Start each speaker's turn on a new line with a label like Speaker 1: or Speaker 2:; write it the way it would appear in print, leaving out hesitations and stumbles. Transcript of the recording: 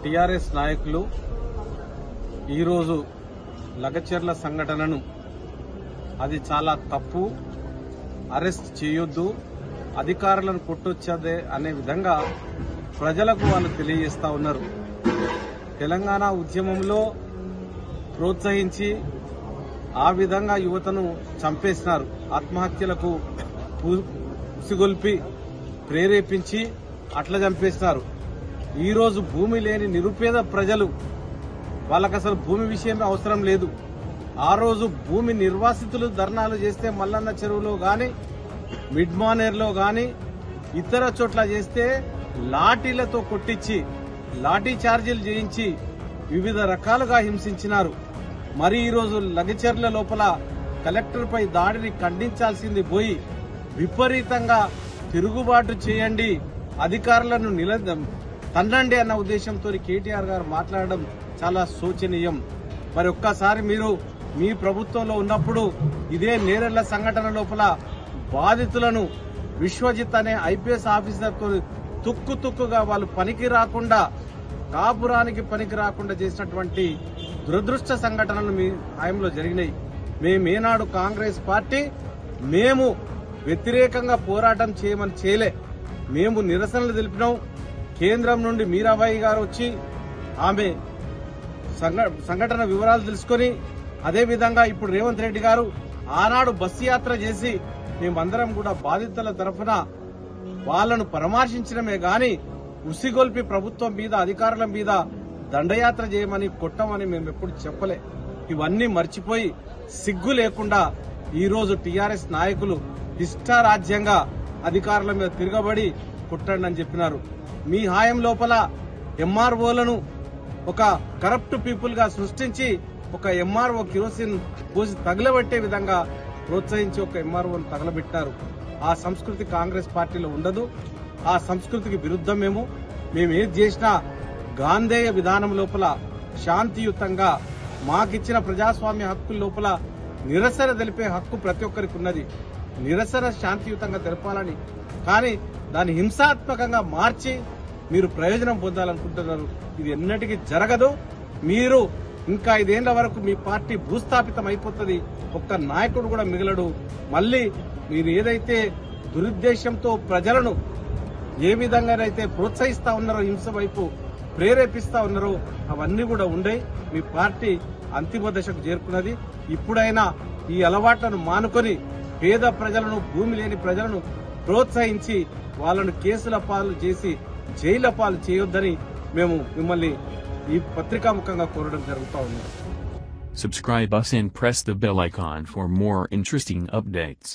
Speaker 1: TRS నాయకులు ఈరోజు లగచర్ల సంఘటనను అది చాలా తప్పు, అరెస్ట్ చేయొద్దు, అధికారులను కొట్టొచ్చదే అనే విధంగా ప్రజలకు వాళ్ళు తెలియజేస్తా ఉన్నారు. తెలంగాణ ఉద్యమంలో ప్రోత్సహించి ఆ విధంగా యువతను చంపేసినారు. ఆత్మహత్యలకు ఉసిగొల్పి ప్రేరేపించి అట్లా చంపేసినారు. ఈరోజు భూమి లేని నిరుపేద ప్రజలు, వాళ్ళకు అసలు భూమి విషయం అవసరం లేదు. ఆ రోజు భూమి నిర్వాసితులు ధర్నాలు చేస్తే మల్లన్న చెరువులో గాని, మిడ్ మానేర్లో గాని, ఇతర చోట్ల చేస్తే లాఠీలతో కొట్టించి లాఠీ చార్జీలు చేయించి వివిధ రకాలుగా హింసించినారు. మరి ఈరోజు లగచర్ల లోపల కలెక్టర్పై దాడిని ఖండించాల్సింది పోయి విపరీతంగా తిరుగుబాటు చేయండి, అధికారులను తన్నండి అన్న ఉద్దేశంతో కేటీఆర్ గారు మాట్లాడడం చాలా శోచనీయం. మరి ఒక్కసారి మీరు మీ ప్రభుత్వంలో ఉన్నప్పుడు ఇదే నేరెళ్ల సంఘటన లోపల బాధితులను విశ్వజిత్ అనే ఐపీఎస్ ఆఫీసర్తో తుక్కుగా వాళ్ళు పనికి రాకుండా, కాపురానికి పనికి రాకుండా చేసినటువంటి దురదృష్ట సంఘటనలు మీ హయాంలో జరిగినాయి. మేమేనాడు కాంగ్రెస్ పార్టీ మేము వ్యతిరేకంగా పోరాటం చేయమని చేయలే, మేము నిరసనలు తెలిపినాం. కేంద్రం నుండి మీరాబాయి గారు వచ్చి ఆమె సంఘటన వివరాలు తెలుసుకుని, అదేవిధంగా ఇప్పుడు రేవంత్ రెడ్డి గారు ఆనాడు బస్సు యాత్ర చేసి మేమందరం కూడా బాధితుల తరఫున వాళ్లను పరామర్శించడమే గాని ఉసిగొల్పి ప్రభుత్వం మీద, అధికారుల మీద దండయాత్ర చేయమని, కొట్టమని మేము ఎప్పుడు చెప్పలే. ఇవన్నీ మర్చిపోయి సిగ్గు లేకుండా ఈరోజు టీఆర్ఎస్ నాయకులు ఇష్టారాజ్యంగా అధికారుల మీద తిరగబడి కొట్టండి అని చెప్పినారు. మీ హాయం లోపల ఎంఆర్ఓలను ఒక కరప్ట్ పీపుల్ గా సృష్టించి ఒక ఎంఆర్ఓ కిరోసిన్ పోసి తగలబెట్టే విధంగా ప్రోత్సహించి ఒక ఎంఆర్ఓను తగలబెట్టారు. ఆ సంస్కృతి కాంగ్రెస్ పార్టీలో ఉండదు. ఆ సంస్కృతికి విరుద్ధం మేము ఏది చేసినా గాంధేయ విధానం లోపల శాంతియుతంగా మాకిచ్చిన ప్రజాస్వామ్య హక్కుల లోపల నిరసన తెలిపే హక్కు ప్రతి ఒక్కరికి ఉన్నది. నిరసన శాంతియుతంగా తెలపాలని, కానీ దాన్ని హింసాత్మకంగా మార్చి మీరు ప్రయోజనం పొందాలనుకుంటున్నారు. ఇది ఎన్నటికీ జరగదు. మీరు ఇంకా 5 ఏళ్ల వరకు మీ పార్టీ భూస్థాపితం అయిపోతుంది. ఒక్క నాయకుడు కూడా మిగలడు. మళ్లీ మీరు ఏదైతే దురుద్దేశంతో ప్రజలను ఏ విధంగానైతే ప్రోత్సహిస్తా ఉన్నారో, హింస వైపు ప్రేరేపిస్తా ఉన్నారో, అవన్నీ కూడా ఉండయి. మీ పార్టీ అంతిమ దశకు చేరుకున్నది. ఇప్పుడైనా ఈ అలవాట్లను మానుకొని పేద ప్రజలను, భూమి లేని ప్రజలను ప్రోత్సహించి వాళ్ళను కేసుల పాలు చేసి జైళ్ల పాలు చేయొద్దని మేము మిమ్మల్ని ఈ పత్రికాముఖంగా కోరడం జరుగుతూ ఉంది.
Speaker 2: Subscribe us and press the bell icon for more interesting updates.